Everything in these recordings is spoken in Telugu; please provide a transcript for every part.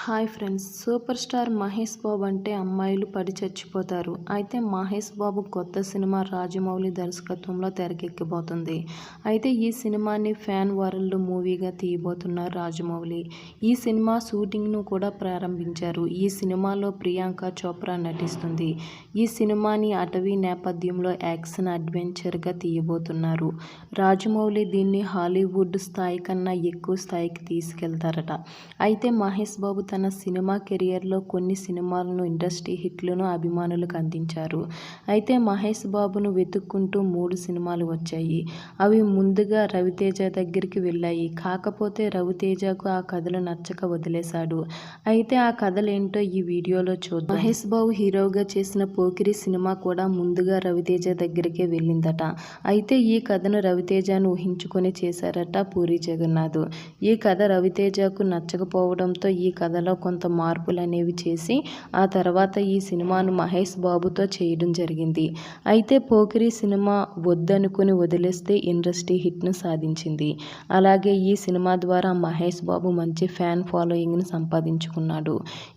Hi friends, superstar Mahesh Babu అంటే అమ్మాయిలు పడి చచ్చిపోతారు. అయితే మహేష్ బాబు కొత్త సినిమా రాజమౌళి దర్శకత్వంలో తెరకెక్కబోతుంది. అయితే ఈ సినిమాని ఫ్యాన్ వరల్డ్ మూవీగా తీయబోతున్నారు రాజమౌళి. ఈ సినిమా షూటింగ్ను కూడా ప్రారంభించారు. ఈ సినిమాలో ప్రియాంక చోప్రా నటిస్తుంది. ఈ సినిమాని అటవీ నేపథ్యంలో యాక్షన్ అడ్వెంచర్గా తీయబోతున్నారు. రాజమౌళి దీన్ని హాలీవుడ్ స్థాయి కన్నా ఎక్కువ స్థాయికి తీసుకెళ్తారట. అయితే మహేష్ బాబు తన సినిమా కెరియర్లో కొన్ని సినిమాలను ఇండస్ట్రీ హిట్లను అభిమానులకు అందించారు. అయితే మహేష్ బాబును వెతుక్కుంటూ 3 సినిమాలు వచ్చాయి. అవి ముందుగా రవితేజ దగ్గరికి వెళ్ళాయి. కాకపోతే రవితేజకు ఆ కథలు నచ్చక వదిలేశాడు. అయితే ఆ కథలేంటో ఈ వీడియోలో చూద్దాం. మహేష్ బాబు హీరోగా చేసిన పోకిరి సినిమా కూడా ముందుగా రవితేజ దగ్గరికే వెళ్ళిందట. అయితే ఈ కథను రవితేజను ఊహించుకొని చేశారట పూరి జగన్నాథ్. ఈ కథ రవితేజకు నచ్చకపోవడంతో ఈ కథలో కొంత మార్పులు అనేవి చేసి ఆ తర్వాత ఈ సినిమాను మహేష్ బాబుతో చేయడం జరిగింది. అయితే పోకిరి సినిమా వద్దనుకుని వదిలేస్తే ఇండస్ట్రీ హిట్ను సాధించింది. అలాగే ఈ సినిమా ద్వారా మహేష్ బాబు మంచి ఫ్యాన్ ఫాలోయింగ్ను సంపాదించుకున్నాడు.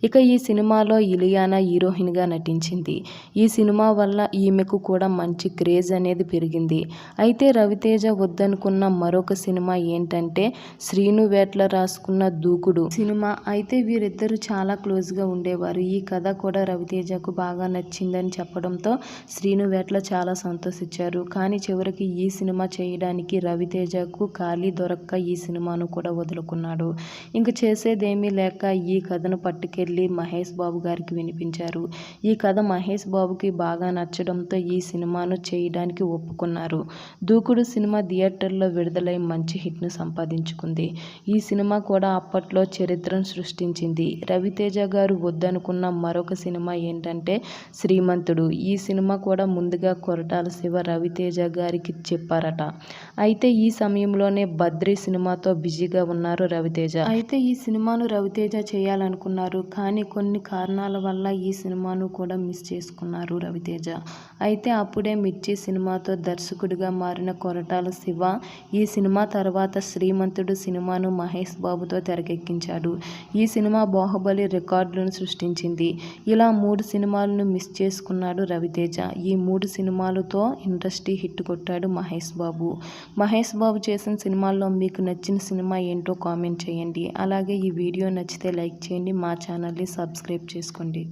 ఇక ఈ సినిమాలో ఇలియానా హీరోయిన్గా నటించింది. ఈ సినిమా వల్ల ఈమెకు కూడా మంచి క్రేజ్ అనేది పెరిగింది. అయితే రవితేజ వద్దనుకున్న మరొక సినిమా ఏంటంటే శ్రీను వేట్ల రాసుకున్న దూకుడు సినిమా. అయితే వీరిద్దరూ చాలా క్లోజ్గా ఉండేవారు. ఈ కథ కూడా రవితేజకు బాగా నచ్చిందని చెప్పడంతో శ్రీను వేట్ల చాలా సంతోషించారు. కానీ చివరికి ఈ సినిమా చేయడానికి రవితేజకు ఖాళీ దొరక్క ఈ సినిమాను కూడా వదులుకున్నాడు. ఇంక చేసేదేమీ లేక ఈ కథను పట్టుకెళ్లి మహేష్ బాబు గారికి వినిపించారు. ఈ కథ మహేష్ బాబుకి బాగా నచ్చడంతో ఈ సినిమాను చేయడానికి ఒప్పుకున్నారు. దూకుడు సినిమా థియేటర్లో విడుదలై మంచి హిట్ను సంపాదించుకుంది. ఈ సినిమా కూడా అప్పట్లో చరిత్రను సృష్టించింది. రవితేజ గారు వద్దనుకున్న మరొక సినిమా ఏంటంటే శ్రీమంతుడు. ఈ సినిమా కూడా ముందుగా కొరటాల శివ రవితేజ గారికి చెప్పారట. అయితే ఈ సమయంలోనే బద్రీ సినిమాతో బిజీగా ఉన్నారు రవితేజ. అయితే ఈ సినిమాను రవితేజ చేయాలనుకున్నారు. కానీ కొన్ని కారణాల వల్ల ఈ సినిమాను కూడా మిస్ చేసుకున్నారు రవితేజ. అయితే అప్పుడే మిర్చి సినిమాతో దర్శకుడిగా మారిన కొరటాల శివ ఈ సినిమా తర్వాత శ్రీమంతుడు సినిమాను మహేష్ బాబుతో తెరకెక్కించాడు. ఈ సినిమా బాహుబలి రికార్డులను సృష్టించింది. ఇలా 3 సినిమాలను మిస్ చేసుకున్నాడు రవితేజ. ఈ 3 సినిమాలతో ఇండస్ట్రీ హిట్ కొట్టాడు మహేష్ బాబు. మహేష్ బాబు చేసిన సినిమాల్లో మీకు నచ్చిన సినిమా ఏంటో కామెంట్ చేయండి. అలాగే ఈ వీడియో నచ్చితే లైక్ చేయండి. మా ఛానల్ని సబ్స్క్రైబ్ చేసుకోండి.